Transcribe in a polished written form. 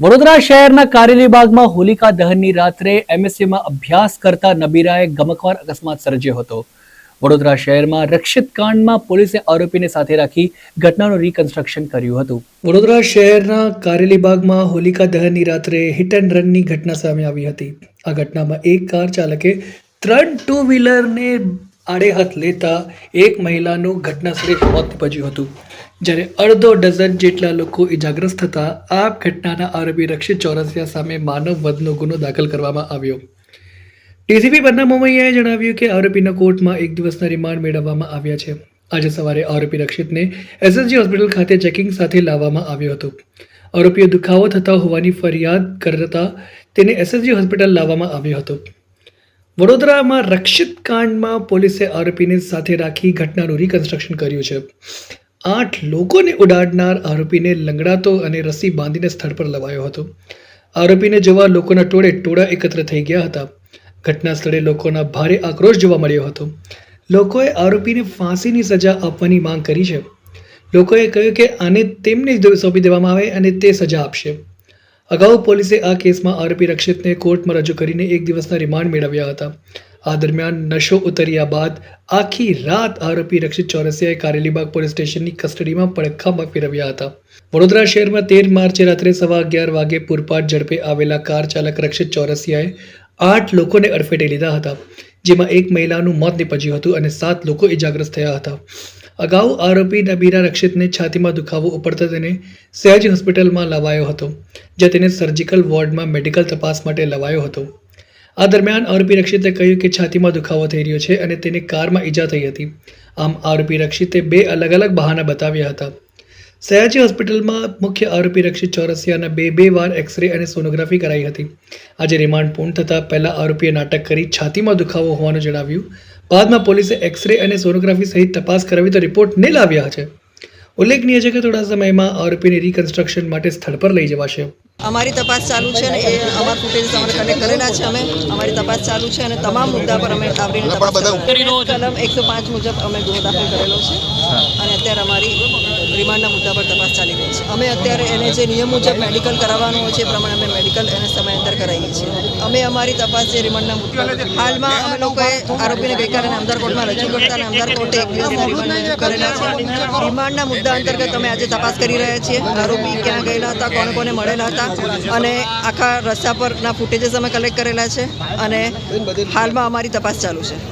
વડોદરા શહેરના કારેલીબાગમાં હોલિકા દહનની રાત્રે એમએસસીમાં અભ્યાસ કરતા નબીરાએ ગમખ્વાર અકસ્માત સર્જ્યો હતો. વડોદરા શહેરમાં રક્ષિત કાંડમાં પોલીસે આરોપીને સાથે રાખી ઘટનાનું રિકન્સ્ટ્રક્શન કર્યું હતું. વડોદરા શહેરના કારેલીબાગમાં હોલિકા દહનની રાત્રે હિટ એન્ડ રનની ઘટના સામે આવી હતી. આ ઘટનામાં એક કાર ચાલકે 3 ટુ વ્હીલરને આડે હાથ લેતા એક મહિલાનું ઘટનાસ્થળે મોત નીપજ્યું હતું, જ્યારે અડધો ડઝન જેટલા લોકો ઇજાગ્રસ્ત થતા આ ઘટનાના આરોપી રક્ષિત ચોરસિયા સામે માનવ વધનો ગુનો દાખલ કરવામાં આવ્યો. ડીસીપી પન્ના મોમૈયાએ જણાવ્યું કે આરોપીના કોર્ટમાં 1 દિવસના રિમાન્ડ મેળવવામાં આવ્યા છે. આજે સવારે આરોપી રક્ષિતને એસએસજી હોસ્પિટલ ખાતે ચેકિંગ સાથે લાવવામાં આવ્યો હતો. આરોપીએ દુખાવો થતા હોવાની ફરિયાદ કરતા તેને એસએસજી હોસ્પિટલ લાવવામાં આવ્યો હતો. વડોદરામાં રક્ષિત કાંડમાં પોલીસે આરોપીને સાથે રાખી ઘટનાનું રિકન્સ્ટ્રક્શન કર્યું છે. 8 લોકોને ઉડાડનાર આરોપીને લંગડાતો અને રસ્સી બાંધીને સ્થળ પર લવાયો હતો. આરોપીને જોવા લોકોના ટોળા એકત્ર થઈ ગયા હતા. ઘટના સ્થળે લોકોના ભારે આક્રોશ જોવા મળ્યો હતો. લોકોએ આરોપીને ફાંસીની સજા આપવાની માંગ કરી છે. લોકોએ કહ્યું કે આને તેમને સોંપી દેવામાં આવે અને તે સજા આપશે. અગાઉ પોલીસે આ કેસમાં આરોપી રક્ષિતને કોર્ટમાં રજૂ કરીને 1 દિવસના રિમાન્ડ મેળવ્યા હતા. આ દરમિયાન નશો ઉતર્યા બાદ આખી રાત આરોપી રક્ષિત ચોરસિયાએ કારેલીબાગ પોલીસ સ્ટેશનની કસ્ટડીમાં પડખામાં ફેરવ્યા હતા. વડોદરા શહેરમાં 13 માર્ચે રાત્રે 11:15 વાગે પૂરપાટ ઝડપે આવેલા કાર ચાલક રક્ષિત ચોરસિયાએ 8 લોકોને અડફેટે લીધા હતા, જેમાં એક મહિલાનું મોત નીપજ્યું હતું અને 7 લોકો ઇજાગ્રસ્ત થયા હતા. અગાઉ આરોપી નબીરા રક્ષિતને છાતીમાં દુખાવો ઉપડતા તેને સયાજી હોસ્પિટલમાં લવાયો હતો, જ્યાં તેને સર્જિકલ વોર્ડમાં મેડિકલ તપાસ માટે લવાયો હતો. આ દરમિયાન આરોપી રક્ષિતે કહ્યું કે છાતીમાં દુખાવો થઈ રહ્યો છે અને તેને કારમાં ઈજા થઈ હતી. આમ આરોપી રક્ષિતે 2 અલગ બહાના બતાવ્યા હતા. સયાજી હોસ્પિટલમાં મુખ્ય આરોપી રક્ષિત ચોરસિયાના 2 વાર એક્સરે અને સોનોગ્રાફી કરાઈ હતી. આજે રિમાન્ડ પૂર્ણ થતાં પહેલા આરોપીએ નાટક કરી છાતીમાં દુખાવો હોવાનું જણાવ્યું. બાદમાં પોલીસે એક્સરે અને સોનોગ્રાફી સહિત તપાસ કરાવી તો રિપોર્ટ નહીં લાવ્યા છે. ઉલ્લેખનીય છે કે થોડા સમયમાં આરોપીને રિકન્સ્ટ્રક્શન માટે સ્થળ પર લઈ જવાશે. અમારી તપાસ ચાલુ છે અને એ અમારા ફૂટેજ અમારે કલેક્ટ કરેલા છે. અમારી તપાસ ચાલુ છે અને તમામ મુદ્દા પર અમે આવરીને તપાસ કલમ 105 મુજબ અમે ગુનો દાખલ કરેલો છે અને અત્યારે અમારી રિમાન્ડના મુદ્દા પર તપાસ ચાલી રહી છે. અમે અત્યારે એને જે નિયમ મુજબ મેડિકલ કરાવવાનું હોય છે એ પ્રમાણે અમે મેડિકલ એને સમયાંતર કરાવીએ છીએ. અમે અમારી તપાસ જે રિમાન્ડના મુદ્દા હાલમાં અમે લોકોએ આરોપીને ગઈકાલે નામદાર કોર્ટમાં રજૂ કરતા નામદાર કોર્ટે 1 દિવસના રિમાન્ડ કરેલા છે. રિમાન્ડના મુદ્દા અંતર્ગત અમે આજે તપાસ કરી રહ્યા છીએ. આરોપી ક્યાં ગયેલા હતા, કોને મળેલા હતા અને આખા રસ્તા પરના ફૂટેજીસ અમે કલેક્ટ કરેલા છે અને હાલમાં અમારી તપાસ ચાલુ છે.